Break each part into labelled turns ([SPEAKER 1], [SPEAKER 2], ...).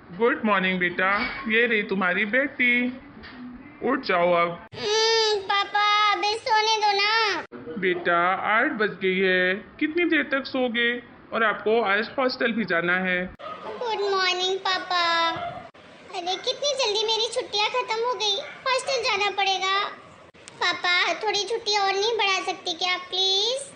[SPEAKER 1] Good morning बेटा। ये रही तुम्हारी बेटी। उठ जाओ अब।
[SPEAKER 2] पापा अभी सोने दो ना।
[SPEAKER 1] बेटा 8 बज गई है, कितनी देर तक सोगे? और आपको आज हॉस्टल भी जाना है।
[SPEAKER 2] गुड मॉर्निंग पापा। अरे कितनी जल्दी मेरी छुट्टियां खत्म हो गई, हॉस्टल जाना पड़ेगा। पापा थोड़ी छुट्टी और नहीं बढ़ा सकती क्या प्लीज?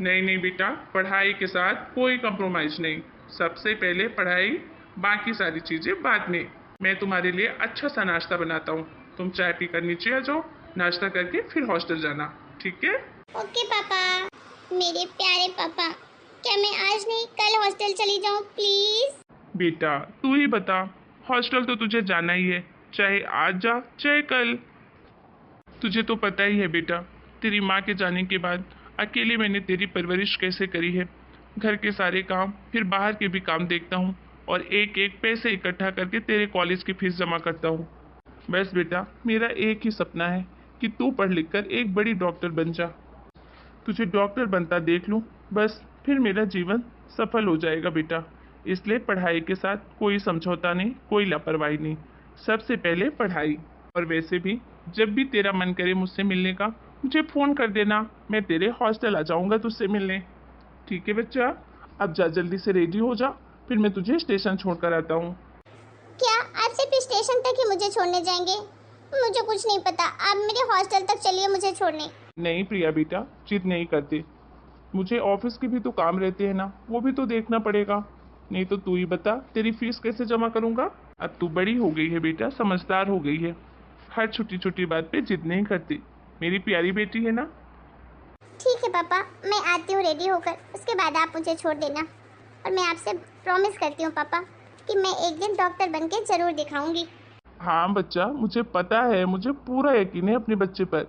[SPEAKER 1] नहीं नहीं बेटा, पढ़ाई के साथ कोई कंप्रोमाइज नहीं। सबसे पहले पढ़ाई, बाकी सारी चीज़ें बाद में। मैं तुम्हारे लिए अच्छा सा नाश्ता बनाता हूँ। तुम चाय पीकर नीचे आ जाओ, नाश्ता करके फिर हॉस्टल जाना, ठीक है?
[SPEAKER 2] ओके पापा। मेरे प्यारे पापा, क्या मैं आज नहीं कल हॉस्टल चली जाऊं प्लीज?
[SPEAKER 1] बेटा तू ही बता, हॉस्टल तो तुझे जाना ही है, चाहे आज जा चाहे कल। तुझे तो पता ही है बेटा, तेरी माँ के जाने के बाद अकेले मैंने तेरी परवरिश कैसे करी है। घर के सारे काम, फिर बाहर के भी काम देखता हूँ, और एक एक पैसे इकट्ठा करके तेरे कॉलेज की फीस जमा करता हूँ। बस बेटा, मेरा एक ही सपना है कि तू पढ़ लिख कर एक बड़ी डॉक्टर बन जा। तुझे डॉक्टर बनता देख लूँ, बस फिर मेरा जीवन सफल हो जाएगा बेटा। इसलिए पढ़ाई के साथ कोई समझौता नहीं, कोई लापरवाही नहीं। सबसे पहले पढ़ाई। और वैसे भी जब भी तेरा मन करे मुझसे मिलने का, मुझे फ़ोन कर देना, मैं तेरे हॉस्टल आ जाऊँगा तुझसे मिलने। ठीक है बच्चा, अब जा जल्दी से रेडी हो जा, फिर मैं तुझे स्टेशन छोड़ कर आता हूँ।
[SPEAKER 2] क्या आप सिर्फ स्टेशन तक ही मुझे छोड़ने जाएंगे? मुझे कुछ नहीं पता, आप मेरे हॉस्टल तक चलिए मुझे छोड़ने।
[SPEAKER 1] नहीं प्रिया बेटा, जिद नहीं करते। मुझे ऑफिस के भी तो काम रहते हैं ना, वो भी तो देखना पड़ेगा। नहीं तो तू ही बता, तेरी फीस कैसे जमा करूंगा? अब तू बड़ी हो गई है बेटा, समझदार हो गई है। हर छोटी छोटी बात पे जिद नहीं करती। मेरी प्यारी बेटी है ना।
[SPEAKER 2] ठीक है पापा, मैं आती हूँ रेडी होकर, उसके बाद आप मुझे छोड़ देना। और मैं आपसे प्रॉमिस करती हूँ पापा कि मैं एक दिन डॉक्टर बनके जरूर दिखाऊंगी।
[SPEAKER 1] हाँ बच्चा, मुझे पता है, मुझे पूरा यकीन है अपने बच्चे पर।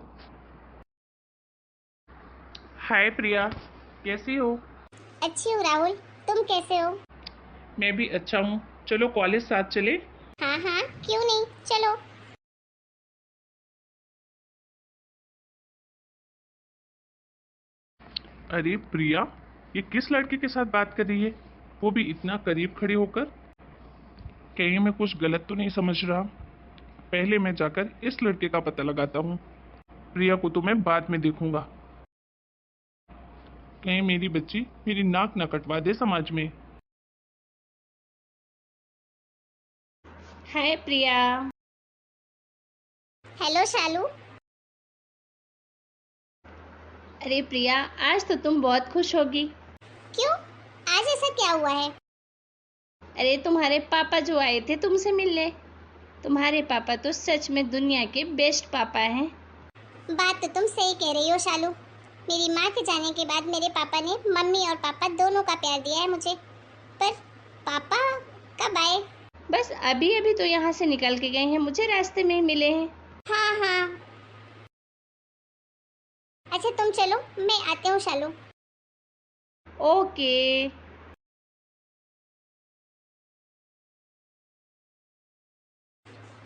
[SPEAKER 1] हाय प्रिया, कैसी हो?
[SPEAKER 2] अच्छी हूँ राहुल, तुम कैसे हो?
[SPEAKER 1] मैं भी अच्छा हूँ। चलो कॉलेज साथ चले।
[SPEAKER 2] हाँ हाँ, क्यों नहीं, चलो।
[SPEAKER 1] अरे प्रिया, ये किस लड़के के साथ बात कर रही है, वो भी इतना करीब खड़े होकर? कहीं मैं कुछ गलत तो नहीं समझ रहा? पहले मैं जाकर इस लड़के का पता लगाता हूँ। प्रिया को तो मैं बाद में देखूंगा। कहीं मेरी बच्ची मेरी नाक न कटवा दे समाज में।
[SPEAKER 3] हाय प्रिया।
[SPEAKER 2] हेलो शालू।
[SPEAKER 3] अरे प्रिया, आज तो तुम बहुत खुश होगी।
[SPEAKER 2] क्यों, आज ऐसा क्या हुआ है?
[SPEAKER 3] अरे तुम्हारे पापा जो आए थे तुमसे मिलने। तुम्हारे पापा तो सच में दुनिया के बेस्ट पापा हैं।
[SPEAKER 2] बात तो तुम सही कह रही हो शालू। मेरी माँ के जाने के बाद मेरे पापा ने मम्मी और पापा दोनों का प्यार दिया है मुझे। पर पापा कब आए?
[SPEAKER 3] बस अभी अभी तो यहाँ से निकल के गए हैं, मुझे रास्ते में ही मिले हैं।
[SPEAKER 2] हाँ हाँ। अच्छा तुम चलो, मैं आती हूँ शालू।
[SPEAKER 3] ओके।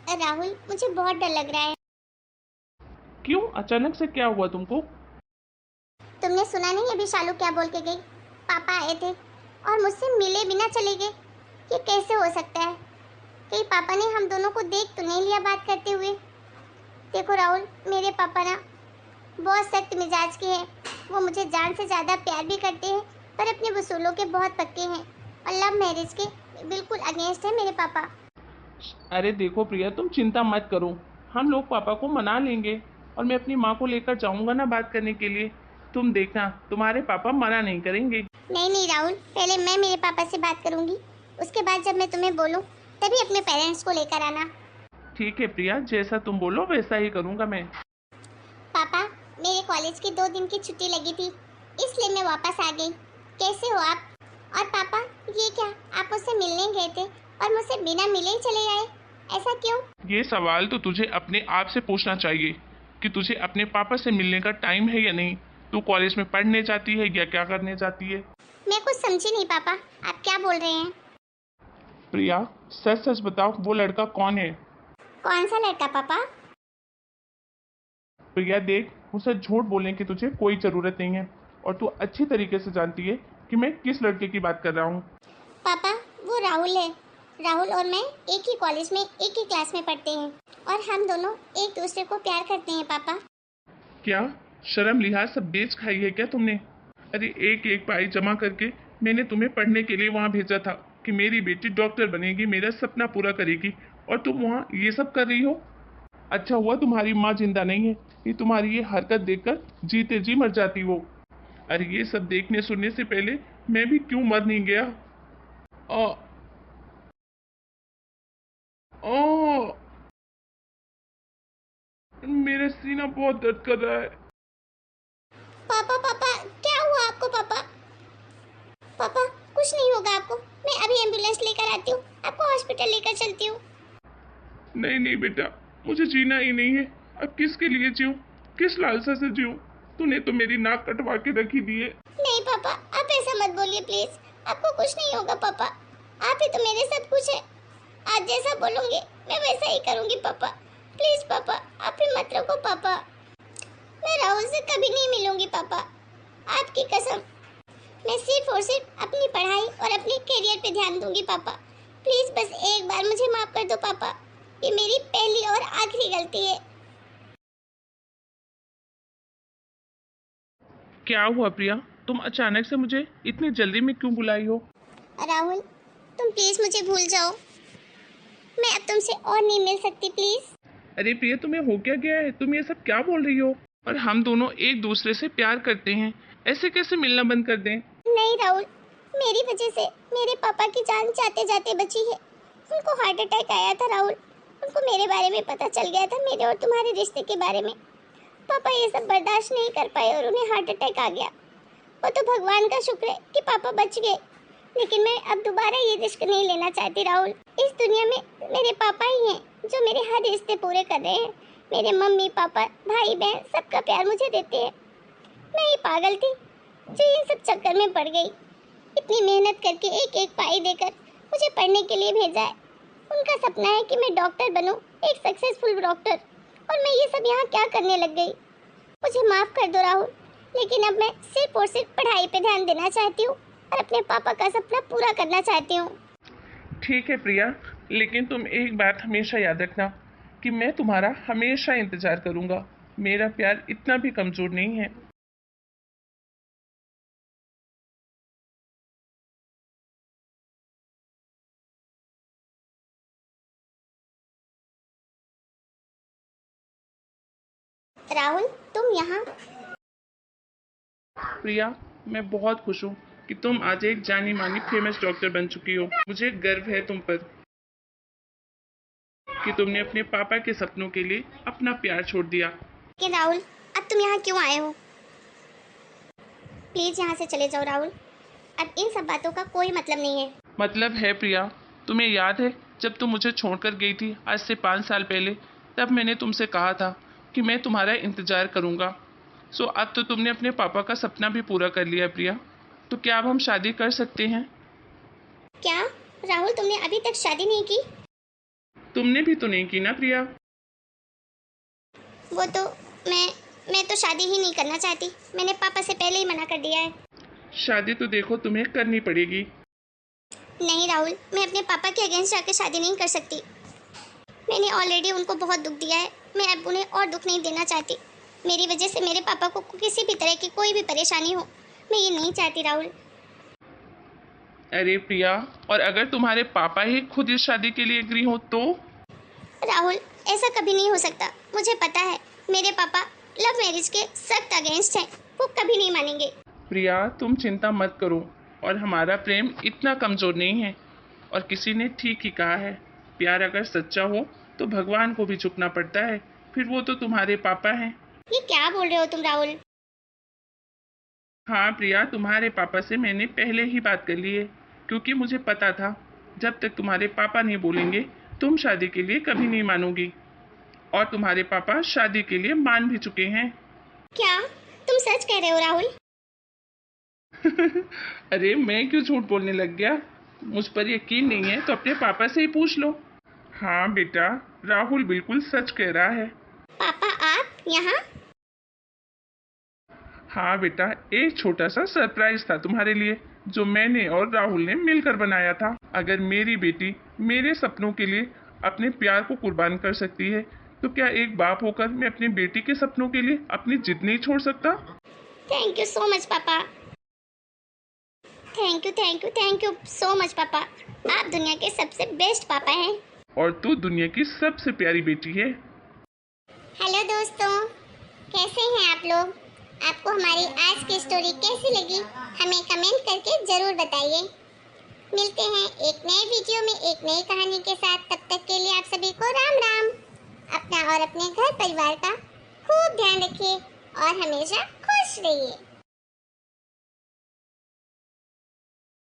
[SPEAKER 2] राहुल, मुझे बहुत डर लग रहा है।
[SPEAKER 1] क्यों, अचानक से क्या हुआ तुमको?
[SPEAKER 2] तुमने सुना नहीं अभी शालू क्या बोल के गई? पापा आए थे और मुझसे मिले बिना चले गए। ये कैसे हो सकता है? कहीं पापा ने हम दोनों को देख तो नहीं लिया बात करते हुए? देखो राहुल, मेरे पापा ना बहुत सख्त मिजाज के हैं। वो मुझे जान से ज़्यादा प्यार भी करते हैं, पर अपने वसूलों के बहुत पक्के हैं, और लव मैरिज के बिल्कुल अगेंस्ट है मेरे पापा।
[SPEAKER 1] अरे देखो प्रिया, तुम चिंता मत करो, हम लोग पापा को मना लेंगे। और मैं अपनी माँ को लेकर जाऊंगा ना बात करने के लिए। तुम देखना, तुम्हारे पापा मना नहीं करेंगे।
[SPEAKER 2] नहीं नहीं राहुल, पहले मैं मेरे पापा से बात करूंगी, उसके बाद जब मैं तुम्हें बोलूं तभी अपने पेरेंट्स को लेकर आना।
[SPEAKER 1] ठीक है प्रिया, जैसा तुम बोलो वैसा ही करूंगा मैं।
[SPEAKER 2] पापा, मेरे कॉलेज की 2 दिन की छुट्टी लगी थी, इसलिए मैं वापस आ गई। कैसे हो आप? और पापा, ये क्या, आप मुझसे मिलने गए थे और मुझसे बिना मिले ही चले आए? ऐसा क्यों?
[SPEAKER 1] ये सवाल तो तुझे अपने आप से पूछना चाहिए कि तुझे अपने पापा से मिलने का टाइम है या नहीं। तू कॉलेज में पढ़ने जाती है या क्या करने जाती है?
[SPEAKER 2] मैं कुछ समझी नहीं पापा, आप क्या बोल रहे हैं?
[SPEAKER 1] प्रिया, सच सच बताओ, वो लड़का कौन है?
[SPEAKER 2] कौन सा लड़का पापा?
[SPEAKER 1] प्रिया देख, मुझसे झूठ बोलने की तुझे कोई ज़रूरत नहीं है, और तू अच्छी तरीके से जानती है कि मैं किस लड़के की बात कर रहा हूँ।
[SPEAKER 2] पापा, वो राहुल है। राहुल और मैं एक ही कॉलेज में एक ही क्लास में पढ़ते हैं और हम दोनों एक दूसरे को प्यार करते हैं पापा।
[SPEAKER 1] क्या शर्म लिहाज सब बेच खाई है क्या तुमने? अरे एक एक पाई जमा करके मैंने तुम्हें पढ़ने के लिए वहाँ भेजा था कि मेरी बेटी डॉक्टर बनेगी, मेरा सपना पूरा करेगी, और तुम वहाँ ये सब कर रही हो। अच्छा हुआ तुम्हारी माँ जिंदा नहीं है, ये तुम्हारी ये हरकत देखकर जीते जी मर जाती वो। अरे ये सब देखने सुनने से पहले मैं भी क्यों मर नहीं गया। ओ, ओ, मेरा सीना बहुत दर्द कर रहा है।
[SPEAKER 2] पापा पापा क्या हुआ आपको पापा? पापा कुछ नहीं होगा आपको, मैं अभी एम्बुलेंस लेकर आती हूँ, आपको हॉस्पिटल लेकर चलती हूँ।
[SPEAKER 1] नहीं नहीं बेटा, मुझे जीना ही नहीं है। अब किसके लिए जीऊं, किस लालसा से जीऊं? तूने तो मेरी नाक कटवा के रखी दी है।
[SPEAKER 2] नहीं पापा, आप ऐसा मत बोलिए प्लीज, आपको कुछ नहीं होगा पापा, आप ही तो मेरे सब कुछ है। आज जैसा बोलोगे मैं वैसा ही करूँगी पापा। प्लीज पापा आप ही मत रखो पापा, मैं राहुल से कभी नहीं मिलूंगी पापा, आपकी कसम। मैं सिर्फ और सिर्फ अपनी पढ़ाई और अपने करियर पे ध्यान दूंगी पापा। प्लीज बस एक बार मुझे माफ कर दो पापा, ये मेरी पहली और आखिरी गलती है।
[SPEAKER 1] क्या हुआ प्रिया, तुम अचानक से मुझे इतनी जल्दी में क्यों बुलाई हो?
[SPEAKER 2] राहुल तुम प्लीज मुझे भूल जाओ, मैं अब तुमसे और नहीं मिल सकती प्लीज।
[SPEAKER 1] अरे प्रिया, तुम्हें हो क्या गया है? तुम ये सब क्या बोल रही हो? और हम दोनों एक दूसरे से प्यार करते हैं, ऐसे कैसे मिलना बंद कर दें?
[SPEAKER 2] नहीं राहुल, मेरी वजह से मेरे पापा की जान जाते जाते बची है। उनको हार्ट अटैक आया था राहुल, उनको मेरे बारे में पता चल गया था, मेरे और तुम्हारे रिश्ते के बारे में। पापा ये सब बर्दाश्त नहीं कर पाए और उन्हें हार्ट अटैक आ गया। वो तो भगवान का शुक्र है कि पापा बच गए, लेकिन मैं अब दोबारा ये रिस्क नहीं लेना चाहती राहुल। इस दुनिया में मेरे पापा ही हैं जो मेरे हर रिश्ते पूरे कर रहे हैं। मेरे मम्मी पापा भाई बहन सबका प्यार मुझे देते हैं। मैं ही पागल थी जो इन सब चक्कर में पड़ गई। इतनी मेहनत करके एक एक पाई देकर मुझे पढ़ने के लिए भेजा है। उनका सपना है कि मैं डॉक्टर बनूं, एक सक्सेसफुल डॉक्टर, और मैं ये सब यहाँ क्या करने लग गई। मुझे माफ कर दो राहुल, लेकिन अब मैं सिर्फ और सिर्फ पढ़ाई पे ध्यान देना चाहती हूँ और अपने पापा का सपना पूरा करना चाहती हूँ।
[SPEAKER 1] ठीक है प्रिया, लेकिन तुम एक बात हमेशा याद रखना कि मैं तुम्हारा हमेशा इंतजार करूंगा। मेरा प्यार इतना भी कमजोर नहीं है।
[SPEAKER 2] राहुल तुम यहाँ?
[SPEAKER 1] प्रिया, मैं बहुत खुश हूँ कि तुम आज एक जानी मानी फेमस डॉक्टर बन चुकी हो। मुझे गर्व है तुम पर कि तुमने अपने पापा के सपनों के लिए अपना प्यार छोड़ दिया।
[SPEAKER 2] कि राहुल अब तुम यहाँ क्यों आए हो? प्लीज यहाँ से चले जाओ राहुल, अब इन सब बातों का कोई मतलब नहीं है।
[SPEAKER 1] मतलब है प्रिया, तुम्हें याद है जब तुम मुझे छोड़कर गई थी आज से 5 साल पहले, तब मैंने तुमसे कहा था कि मैं तुम्हारा इंतजार करूंगा। सो अब तो तुमने अपने पापा का सपना भी पूरा कर लिया प्रिया, तो क्या अब हम शादी कर सकते हैं?
[SPEAKER 2] क्या राहुल तुमने अभी तक शादी नहीं की?
[SPEAKER 1] तुमने भी तो नहीं की ना प्रिया।
[SPEAKER 2] वो तो मैं तो शादी ही नहीं करना चाहती, मैंने पापा से पहले ही मना कर दिया है।
[SPEAKER 1] शादी तो देखो तुम्हें करनी पड़ेगी।
[SPEAKER 2] नहीं राहुल, मैं अपने पापा के अगेंस्ट जाकर शादी नहीं कर सकती। मैंने ऑलरेडी उनको बहुत दुख दिया है, मैं अब उन्हें और दुख नहीं देना चाहती। मेरी वजह से मेरे पापा को किसी भी तरह की कोई भी परेशानी हो, मैं ये नहीं चाहती राहुल।
[SPEAKER 1] अरे प्रिया, और अगर तुम्हारे पापा ही खुद इस शादी के लिए एग्री हो तो?
[SPEAKER 2] राहुल ऐसा कभी नहीं हो सकता, मुझे पता है मेरे पापा लव मैरिज के सख्त अगेंस्ट हैं, वो कभी नहीं मानेंगे।
[SPEAKER 1] प्रिया तुम चिंता मत करो, और हमारा प्रेम इतना कमज़ोर नहीं है। और किसी ने ठीक ही कहा है, प्यार अगर सच्चा हो तो भगवान को भी झुकना पड़ता है, फिर वो तो तुम्हारे पापा हैं।
[SPEAKER 2] ये क्या बोल रहे हो तुम राहुल?
[SPEAKER 1] हाँ प्रिया, तुम्हारे पापा से मैंने पहले ही बात कर ली है, क्योंकि मुझे पता था जब तक तुम्हारे पापा नहीं बोलेंगे तुम शादी के लिए कभी नहीं मानोगी। और तुम्हारे पापा शादी के लिए मान भी चुके हैं।
[SPEAKER 2] क्या तुम सच कह रहे हो राहुल?
[SPEAKER 1] अरे मैं क्यों झूठ बोलने लग गया? मुझ पर यकीन नहीं है तो अपने पापा से ही पूछ लो। हाँ बेटा, राहुल बिल्कुल सच कह रहा है।
[SPEAKER 2] पापा आप यहाँ?
[SPEAKER 1] हाँ बेटा, एक छोटा सा सरप्राइज था तुम्हारे लिए जो मैंने और राहुल ने मिलकर बनाया था। अगर मेरी बेटी मेरे सपनों के लिए अपने प्यार को कुर्बान कर सकती है, तो क्या एक बाप होकर मैं अपनी बेटी के सपनों के लिए अपनी जिद नहीं छोड़ सकता?
[SPEAKER 2] थैंक यू सो मच पापा। थैंक यू सो मच पापा। आप दुनिया के सबसे बेस्ट पापा हैं।
[SPEAKER 1] और तू दुनिया की सबसे प्यारी बेटी है।
[SPEAKER 2] हेलो दोस्तों, कैसे हैं आप लोग? आपको हमारी आज की स्टोरी कैसी लगी हमें कमेंट करके ज़रूर बताइए। मिलते हैं एक नए वीडियो में एक नई कहानी के साथ। तब तक के लिए आप सभी को राम राम। अपना और अपने घर परिवार का खूब ध्यान रखिए और हमेशा खुश रहिए।